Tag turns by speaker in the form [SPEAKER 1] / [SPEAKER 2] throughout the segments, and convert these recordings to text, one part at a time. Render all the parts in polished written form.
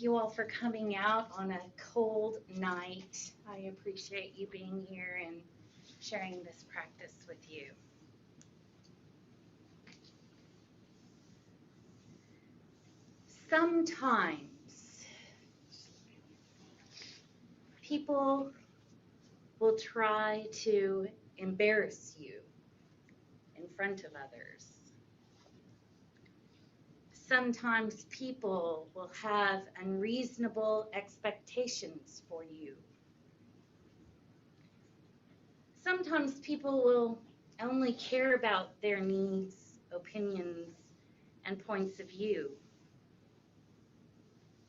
[SPEAKER 1] thank you all for coming out on a cold night. I appreciate you being here and sharing this practice with you. Sometimes people will try to embarrass you in front of others. Sometimes people will have unreasonable expectations for you. Sometimes people will only care about their needs, opinions, and points of view.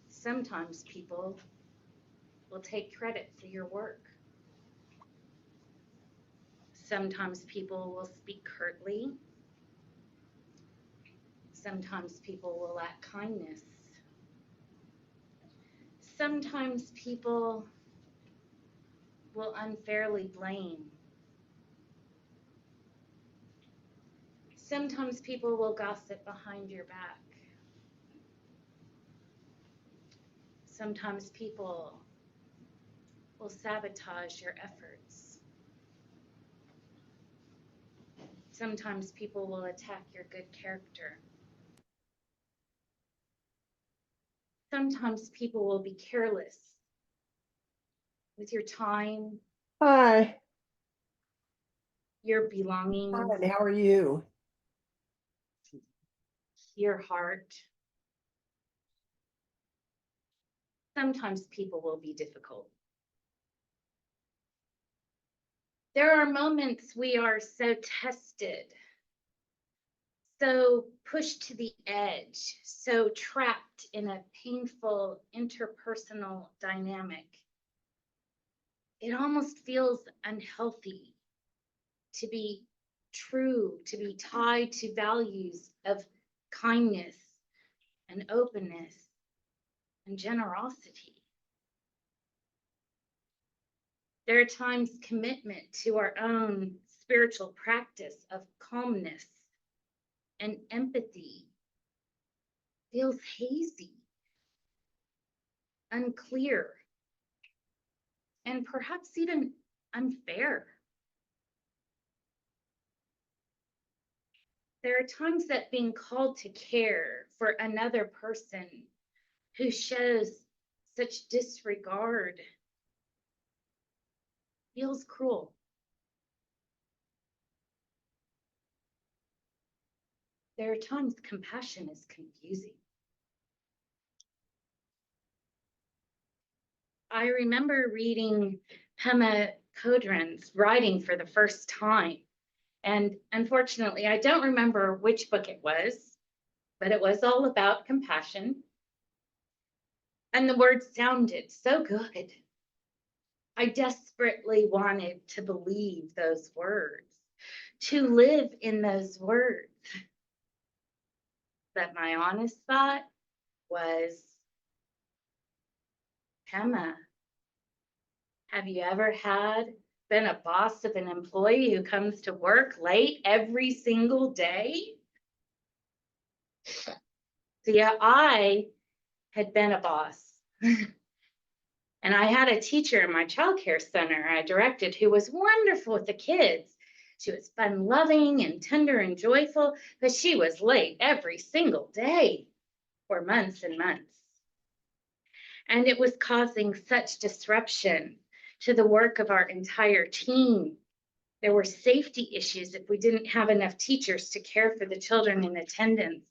[SPEAKER 1] Sometimes people will take credit for your work. Sometimes people will speak curtly. Sometimes people will lack kindness. Sometimes people will unfairly blame. Sometimes people will gossip behind your back. Sometimes people will sabotage your efforts. Sometimes people will attack your good character. Sometimes people will be careless with your time,
[SPEAKER 2] Hi.
[SPEAKER 1] your belongings,
[SPEAKER 2] Hi, how are you?
[SPEAKER 1] your heart. Sometimes people will be difficult. There are moments we are so tested, so pushed to the edge, so trapped in a painful interpersonal dynamic. It almost feels unhealthy to be true, to be tied to values of kindness and openness and generosity. There are times commitment to our own spiritual practice of calmness and empathy feels hazy, unclear, and perhaps even unfair. There are times that being called to care for another person who shows such disregard feels cruel. There are times compassion is confusing. I remember reading Pema Chodron's writing for the first time. And unfortunately, I don't remember which book it was, but it was all about compassion. And the words sounded so good. I desperately wanted to believe those words, to live in those words. But my honest thought was, Pema, have you ever been a boss of an employee who comes to work late every single day? So yeah, I had been a boss. And I had a teacher in my childcare center I directed who was wonderful with the kids. She was fun loving and tender and joyful, but she was late every single day for months and months. And it was causing such disruption to the work of our entire team. There were safety issues if we didn't have enough teachers to care for the children in attendance.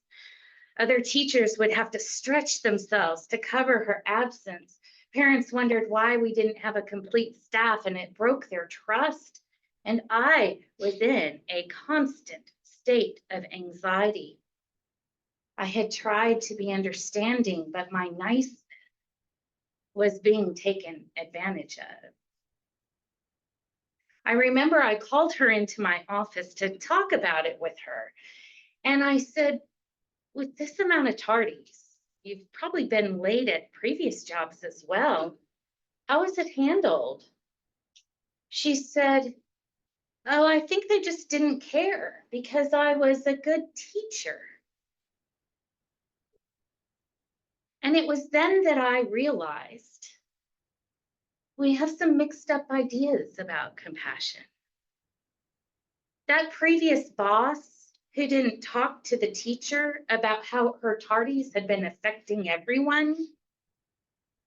[SPEAKER 1] Other teachers would have to stretch themselves to cover her absence. Parents wondered why we didn't have a complete staff, and it broke their trust. And I was in a constant state of anxiety. I had tried to be understanding, but my niceness was being taken advantage of. I remember I called her into my office to talk about it with her. And I said, with this amount of tardies, you've probably been late at previous jobs as well. How is it handled? She said, oh, I think they just didn't care because I was a good teacher. And it was then that I realized we have some mixed up ideas about compassion. That previous boss who didn't talk to the teacher about how her tardies had been affecting everyone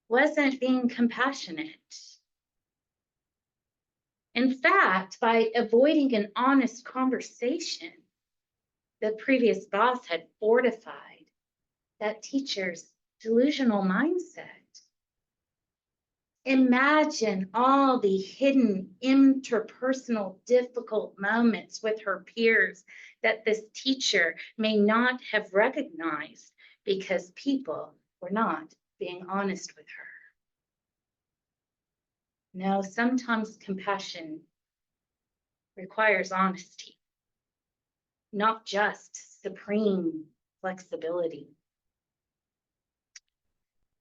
[SPEAKER 1] wasn't being compassionate. In fact, by avoiding an honest conversation, the previous boss had fortified that teacher's delusional mindset. Imagine all the hidden interpersonal difficult moments with her peers that this teacher may not have recognized because people were not being honest with her. No, sometimes compassion requires honesty, not just supreme flexibility.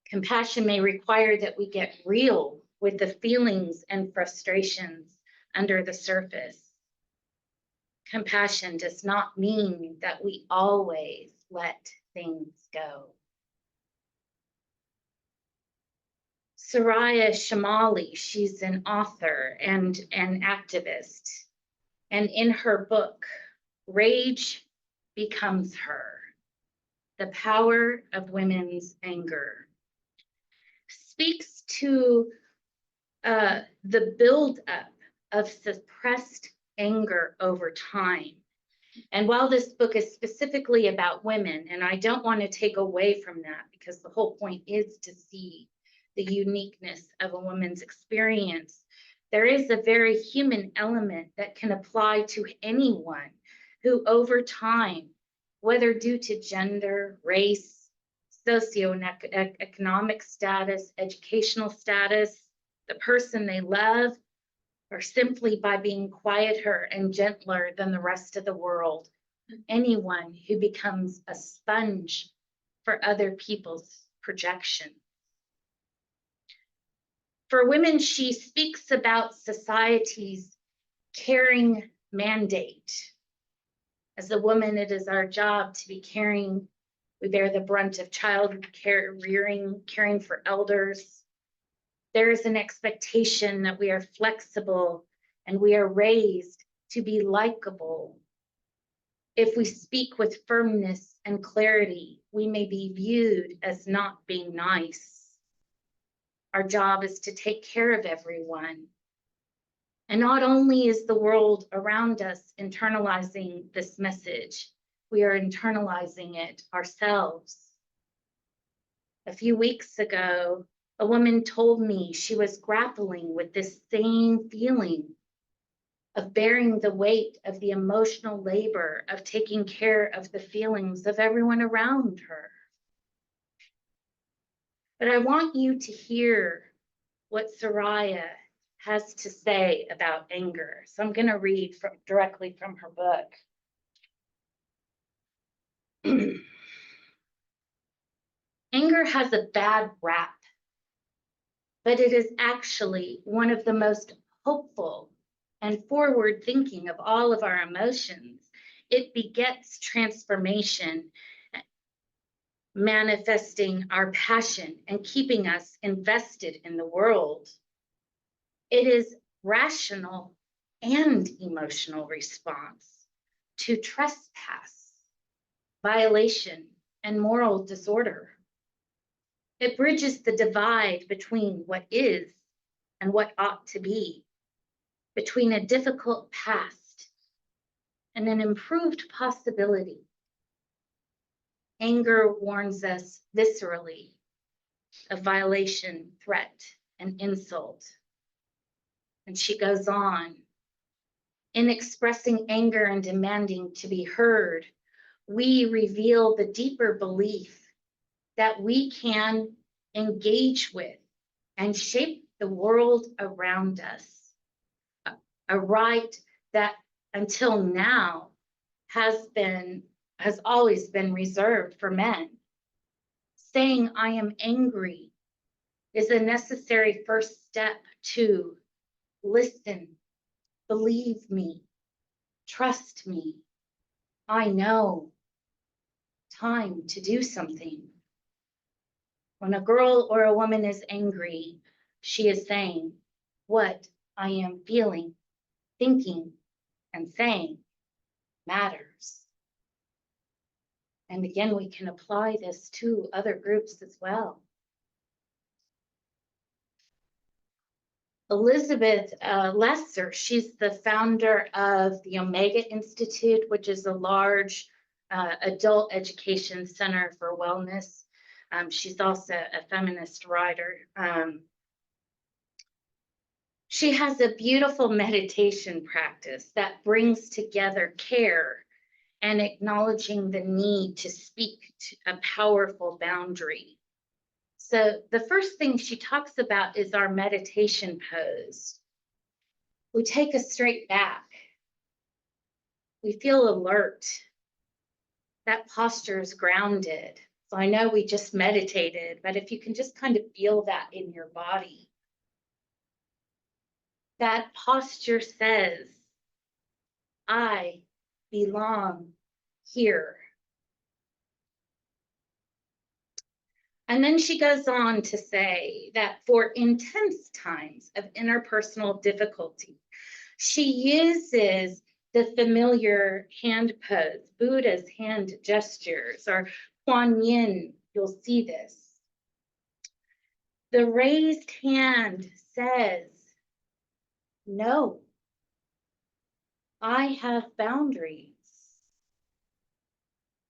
[SPEAKER 1] Compassion may require that we get real with the feelings and frustrations under the surface. Compassion does not mean that we always let things go. Soraya Shamali, she's an author and an activist. And in her book, Rage Becomes Her, The Power of Women's Anger, speaks to the buildup of suppressed anger over time. And while this book is specifically about women, and I don't want to take away from that because the whole point is to see the uniqueness of a woman's experience, there is a very human element that can apply to anyone who over time, whether due to gender, race, socioeconomic status, educational status, the person they love, or simply by being quieter and gentler than the rest of the world, anyone who becomes a sponge for other people's projection. For women, she speaks about society's caring mandate. As a woman, it is our job to be caring. We bear the brunt of child care, rearing, caring for elders. There is an expectation that we are flexible and we are raised to be likable. If we speak with firmness and clarity, we may be viewed as not being nice. Our job is to take care of everyone. And not only is the world around us internalizing this message, we are internalizing it ourselves. A few weeks ago, a woman told me she was grappling with this same feeling of bearing the weight of the emotional labor of taking care of the feelings of everyone around her. But I want you to hear what Soraya has to say about anger. So I'm going to read directly from her book. Anger has a bad rap, but it is actually one of the most hopeful and forward-thinking of all of our emotions. It begets transformation, manifesting our passion and keeping us invested in the world. It is rational and emotional response to trespass, violation, and moral disorder. It bridges the divide between what is and what ought to be, between a difficult past and an improved possibility. Anger warns us viscerally of violation, threat, and insult. And she goes on, in expressing anger and demanding to be heard, we reveal the deeper belief that we can engage with and shape the world around us. A right that until now has always been reserved for men. Saying I am angry is a necessary first step to listen, believe me, trust me, I know, time to do something. When a girl or a woman is angry, she is saying, what I am feeling, thinking, and saying matters. And again, we can apply this to other groups as well. Elizabeth Lesser, she's the founder of the Omega Institute, which is a large adult education center for wellness. She's also a feminist writer. She has a beautiful meditation practice that brings together care and acknowledging the need to speak to a powerful boundary. So the first thing she talks about is our meditation pose. We take a straight back. We feel alert. That posture is grounded. So I know we just meditated, but if you can just kind of feel that in your body. That posture says, I belong here. And then she goes on to say that for intense times of interpersonal difficulty, she uses the familiar hand pose, Buddha's hand gestures, or Kuan Yin, you'll see this. The raised hand says, no, I have boundaries.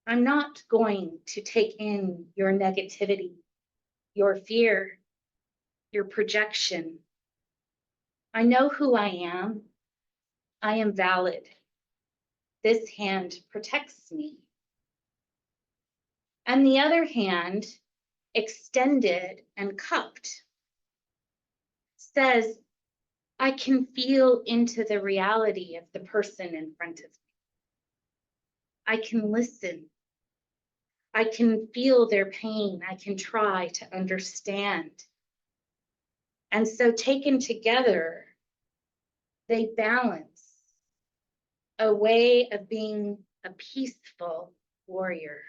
[SPEAKER 1] I'm not going to take in your negativity, your fear, your projection. I know who I am. I am valid. This hand protects me. And the other hand, extended and cupped, says, I can feel into the reality of the person in front of me. I can listen. I can feel their pain. I can try to understand. And so taken together, they balance a way of being a peaceful warrior,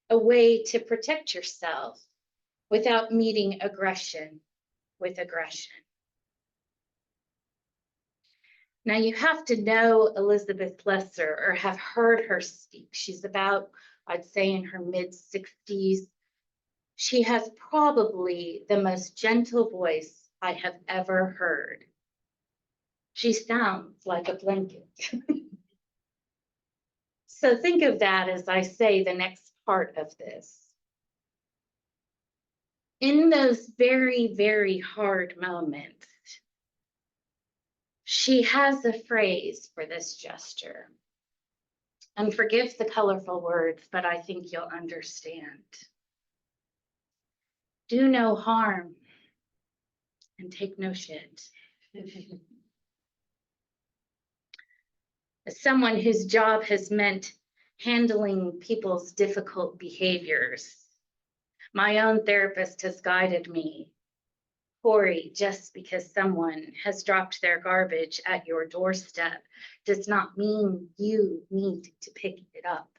[SPEAKER 1] a way to protect yourself without meeting aggression with aggression. Now you have to know Elizabeth Lesser or have heard her speak. She's about, I'd say, in her mid-60s. She has probably the most gentle voice I have ever heard. She sounds like a blanket. So think of that as I say the next part of this. In those very, very hard moments, she has a phrase for this gesture. And forgive the colorful words, but I think you'll understand. Do no harm and take no shit. As someone whose job has meant handling people's difficult behaviors, my own therapist has guided me. Cori, just because someone has dropped their garbage at your doorstep does not mean you need to pick it up.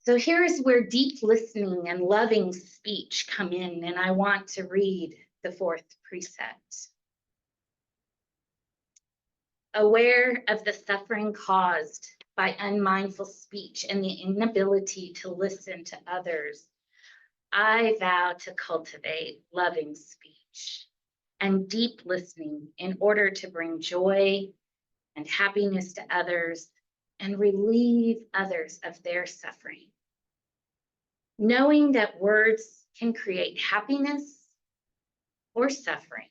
[SPEAKER 1] So here's where deep listening and loving speech come in, and I want to read the fourth precept. Aware of the suffering caused by unmindful speech and the inability to listen to others, I vow to cultivate loving speech and deep listening in order to bring joy and happiness to others and relieve others of their suffering. Knowing that words can create happiness or suffering,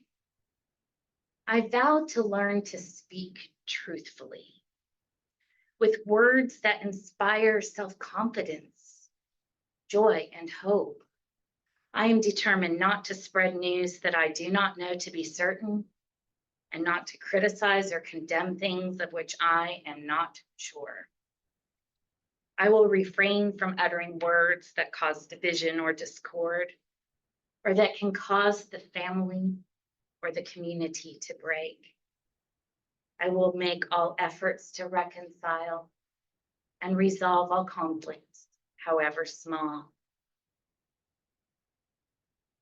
[SPEAKER 1] I vow to learn to speak truthfully with words that inspire self-confidence, joy, and hope. I am determined not to spread news that I do not know to be certain and not to criticize or condemn things of which I am not sure. I will refrain from uttering words that cause division or discord, or that can cause the family or the community to break. I will make all efforts to reconcile and resolve all conflicts, however small.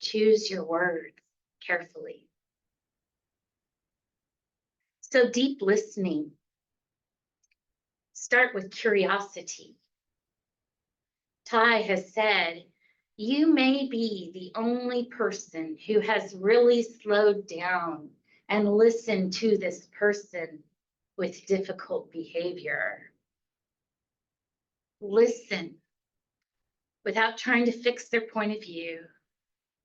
[SPEAKER 1] Choose your words carefully. So deep listening. Start with curiosity. Ty has said, you may be the only person who has really slowed down and listened to this person with difficult behavior. Listen without trying to fix their point of view,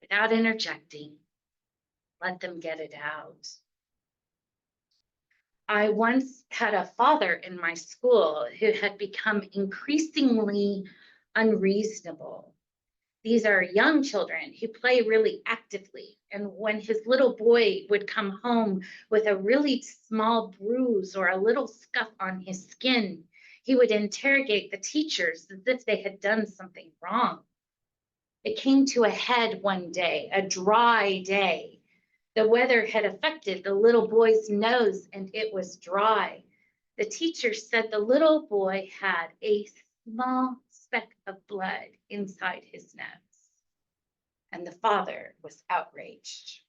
[SPEAKER 1] without interjecting. Let them get it out. I once had a father in my school who had become increasingly unreasonable. These are young children who play really actively. And when his little boy would come home with a really small bruise or a little scuff on his skin, he would interrogate the teachers as if they had done something wrong. It came to a head one day, a dry day. The weather had affected the little boy's nose and it was dry. The teacher said the little boy had a small speck of blood inside his nose. And the father was outraged.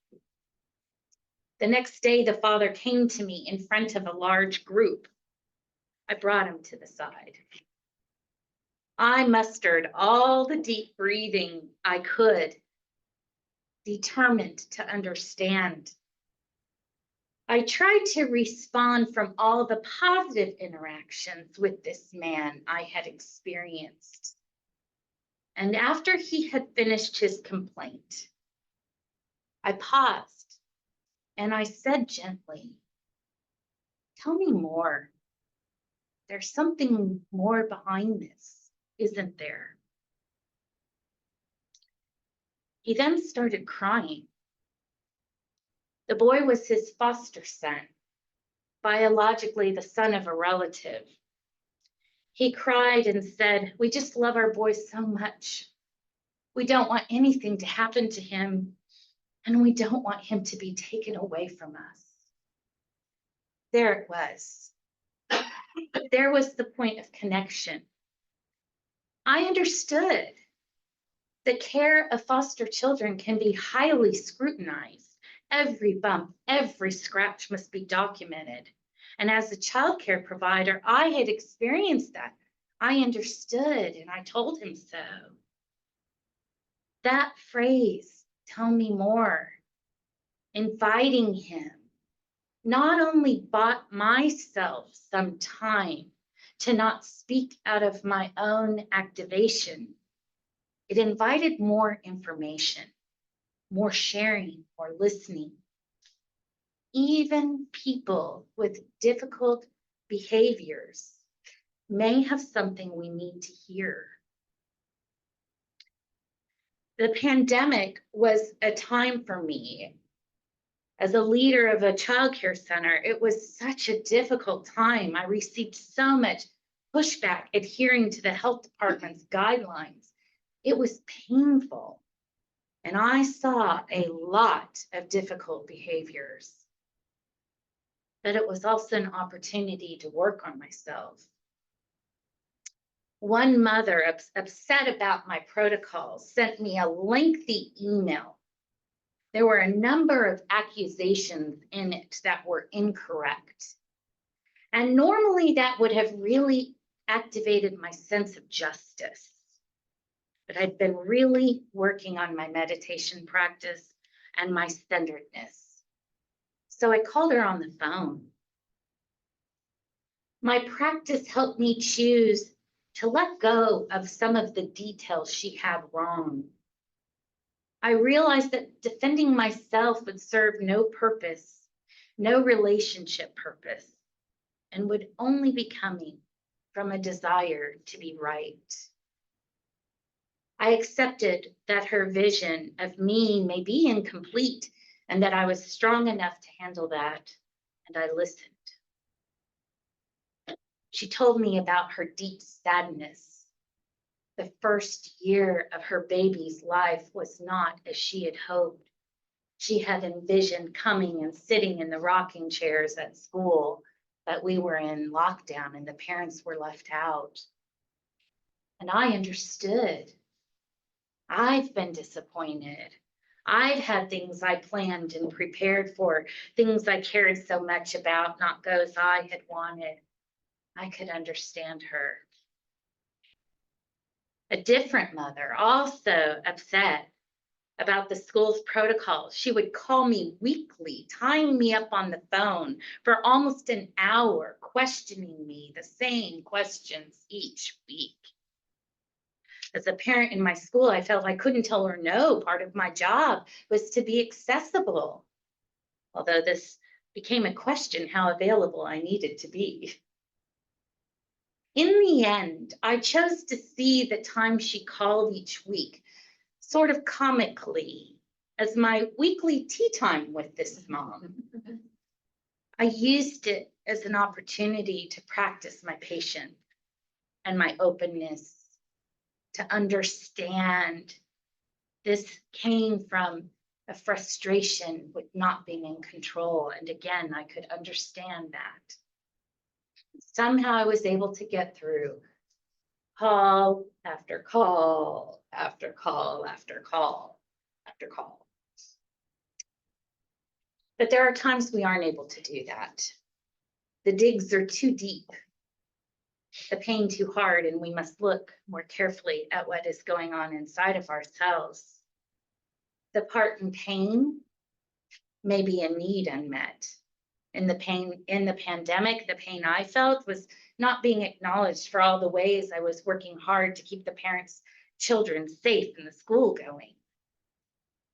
[SPEAKER 1] The next day, the father came to me in front of a large group. I brought him to the side. I mustered all the deep breathing I could, determined to understand. I tried to respond from all the positive interactions with this man I had experienced. And after he had finished his complaint, I paused and I said gently, tell me more. There's something more behind this, isn't there? He then started crying. The boy was his foster son, biologically the son of a relative. He cried and said, we just love our boy so much. We don't want anything to happen to him, and we don't want him to be taken away from us. There it was. There was the point of connection. I understood. The care of foster children can be highly scrutinized. Every bump, every scratch must be documented. And as a child care provider, I had experienced that. I understood, and I told him so. That phrase, tell me more, inviting him, not only bought myself some time to not speak out of my own activation, it invited more information, more sharing, more listening. Even people with difficult behaviors may have something we need to hear. The pandemic was a time for me. As a leader of a childcare center, it was such a difficult time. I received so much pushback adhering to the health department's guidelines. It was painful. And I saw a lot of difficult behaviors. But it was also an opportunity to work on myself. One mother upset about my protocols sent me a lengthy email. There were a number of accusations in it that were incorrect. And normally that would have really activated my sense of justice. But I'd been really working on my meditation practice and my centeredness. So I called her on the phone. My practice helped me choose to let go of some of the details she had wrong. I realized that defending myself would serve no purpose, no relationship purpose, and would only be coming from a desire to be right. I accepted that her vision of me may be incomplete and that I was strong enough to handle that, and I listened. She told me about her deep sadness. The first year of her baby's life was not as she had hoped. She had envisioned coming and sitting in the rocking chairs at school, that we were in lockdown and the parents were left out. And I understood. I've been disappointed. I've had things I planned and prepared for, things I cared so much about not go as I had wanted. I could understand her. A different mother, also upset about the school's protocols. She would call me weekly, tying me up on the phone for almost an hour, questioning me the same questions each week. As a parent in my school, I felt I couldn't tell her no. Part of my job was to be accessible, although this became a question how available I needed to be. In the end, I chose to see the time she called each week, sort of comically, as my weekly tea time with this mom. I used it as an opportunity to practice my patience and my openness, to understand this came from a frustration with not being in control. And again, I could understand that. Somehow I was able to get through call after call after call after call after call. But there are times we aren't able to do that. The digs are too deep, the pain too hard, and we must look more carefully at what is going on inside of ourselves. The part in pain may be a need unmet. In the pandemic, the pain I felt was not being acknowledged for all the ways I was working hard to keep the parents' children safe and the school going.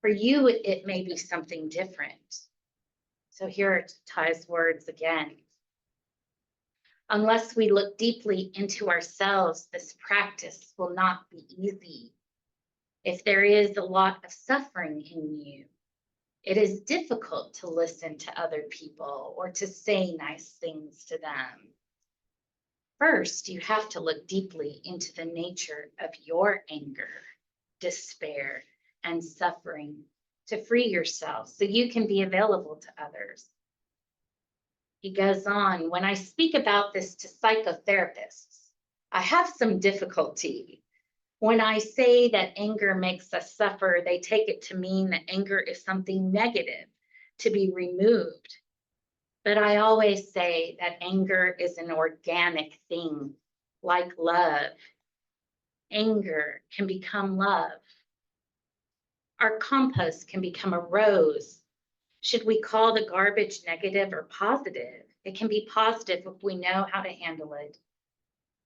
[SPEAKER 1] For you, it may be something different. So here are Ty's words again. Unless we look deeply into ourselves, this practice will not be easy. If there is a lot of suffering in you, it is difficult to listen to other people or to say nice things to them. First, you have to look deeply into the nature of your anger, despair, and suffering to free yourself so you can be available to others. He goes on, when I speak about this to psychotherapists, I have some difficulty. When I say that anger makes us suffer, they take it to mean that anger is something negative to be removed. But I always say that anger is an organic thing, like love. Anger can become love. Our compost can become a rose. Should we call the garbage negative or positive? It can be positive if we know how to handle it.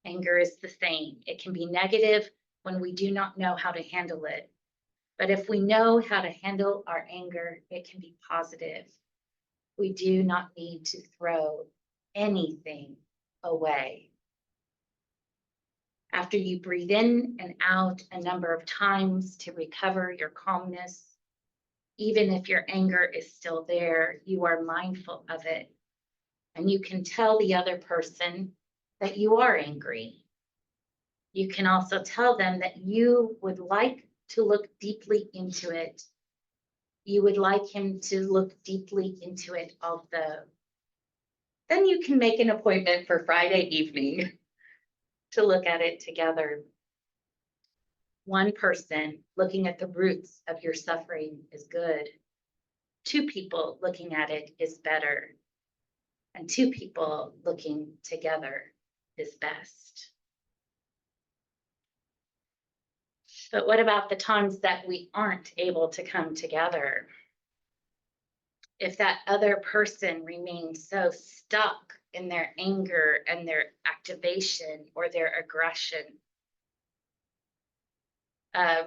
[SPEAKER 1] Anger is the same. It can be negative when we do not know how to handle it. But if we know how to handle our anger, it can be positive. We do not need to throw anything away. After you breathe in and out a number of times to recover your calmness, even if your anger is still there, you are mindful of it. And you can tell the other person that you are angry. You can also tell them that you would like to look deeply into it. You would like him to look deeply into it also. Then you can make an appointment for Friday evening to look at it together. One person looking at the roots of your suffering is good. Two people looking at it is better. And two people looking together is best. But what about the times that we aren't able to come together? If that other person remains so stuck in their anger and their activation or their aggression.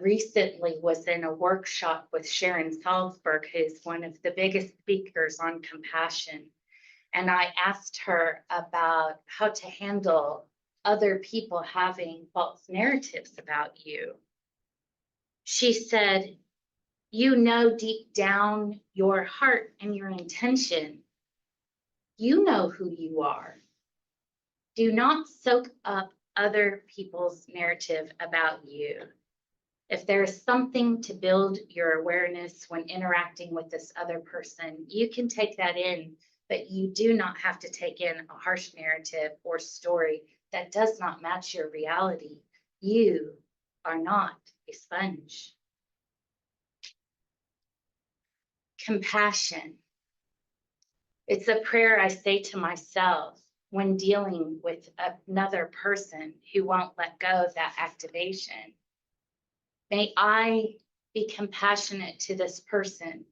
[SPEAKER 1] Recently was in a workshop with Sharon Salzberg, who's one of the biggest speakers on compassion. And I asked her about how to handle other people having false narratives about you. She said, you know deep down your heart and your intention. You know who you are. Do not soak up other people's narrative about you. If there is something to build your awareness when interacting with this other person, you can take that in but you do not have to take in a harsh narrative or story that does not match your reality. You are not a sponge. Compassion. It's a prayer I say to myself when dealing with another person who won't let go of that activation. May I be compassionate to this person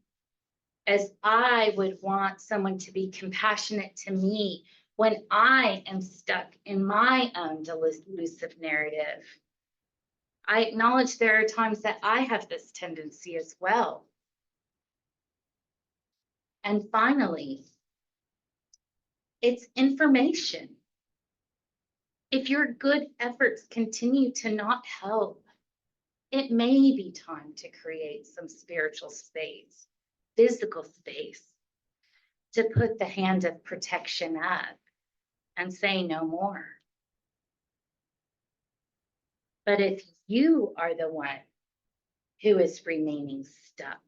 [SPEAKER 1] as I would want someone to be compassionate to me when I am stuck in my own delusive narrative. I acknowledge there are times that I have this tendency as well. And finally, it's information. If your good efforts continue to not help, it may be time to create some spiritual space, physical space, to put the hand of protection up and say no more. But if you are the one who is remaining stuck,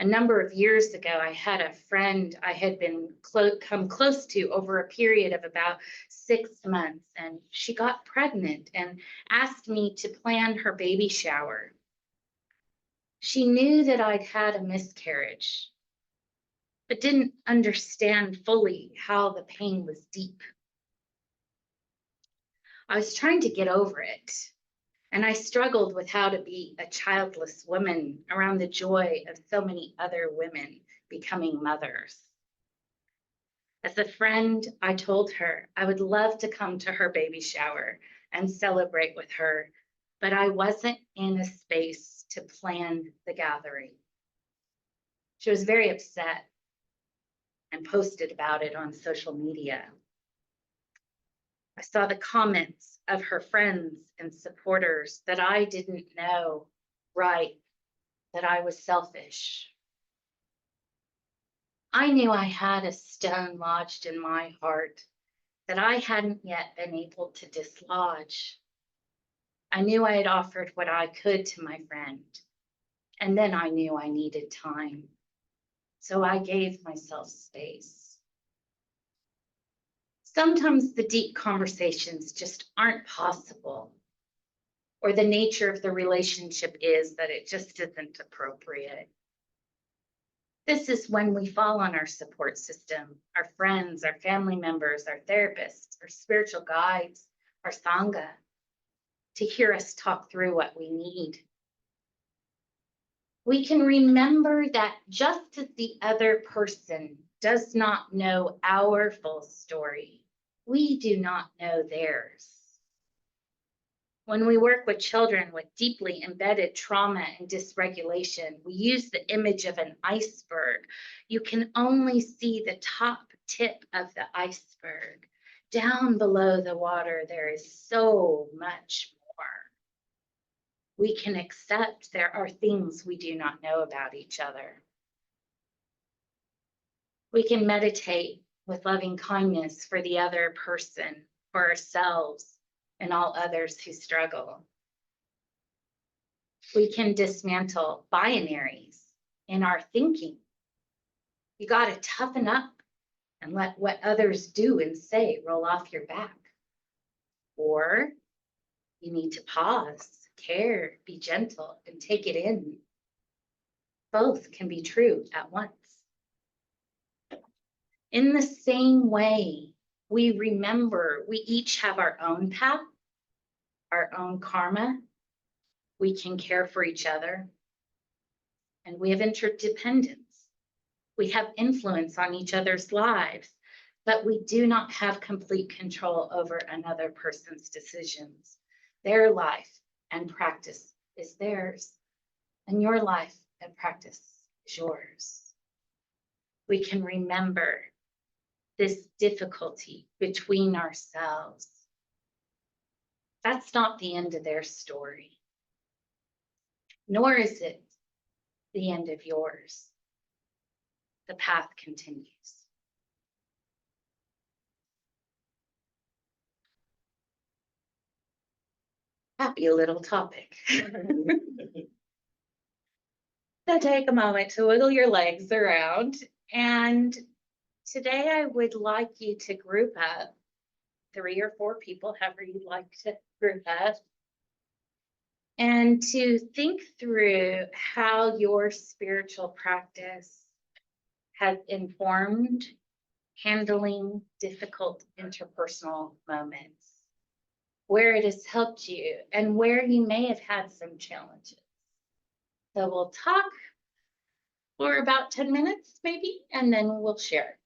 [SPEAKER 1] a number of years ago, I had a friend I had been come close to over a period of about 6 months, and she got pregnant and asked me to plan her baby shower. She knew that I'd had a miscarriage, but didn't understand fully how the pain was deep. I was trying to get over it, and I struggled with how to be a childless woman around the joy of so many other women becoming mothers. As a friend, I told her I would love to come to her baby shower and celebrate with her, but I wasn't in a space to plan the gathering. She was very upset and posted about it on social media. I saw the comments of her friends and supporters that I didn't know right, that I was selfish. I knew I had a stone lodged in my heart that I hadn't yet been able to dislodge. I knew I had offered what I could to my friend, and then I knew I needed time. So I gave myself space. Sometimes the deep conversations just aren't possible, or the nature of the relationship is that it just isn't appropriate. This is when we fall on our support system, our friends, our family members, our therapists, our spiritual guides, our Sangha, to hear us talk through what we need. We can remember that just as the other person does not know our full story, we do not know theirs. When we work with children with deeply embedded trauma and dysregulation, we use the image of an iceberg. You can only see the top tip of the iceberg. Down below the water, there is so much more. We can accept there are things we do not know about each other. We can meditate with loving kindness for the other person, for ourselves, and all others who struggle. We can dismantle binaries in our thinking. You got to toughen up and let what others do and say roll off your back. Or you need to pause, care, be gentle, and take it in. Both can be true at once. In the same way, we remember we each have our own path, our own karma. We can care for each other, and we have interdependence. We have influence on each other's lives, but we do not have complete control over another person's decisions. Their life and practice is theirs, and your life and practice is yours. We can remember this difficulty between ourselves. That's not the end of their story, nor is it the end of yours. The path continues. Happy little topic. So take a moment to wiggle your legs around And today I would like you to group up 3 or 4 people, however you'd like to group up, and to think through how your spiritual practice has informed handling difficult interpersonal moments, where it has helped you and where you may have had some challenges. So we'll talk for about 10 minutes maybe, and then we'll share.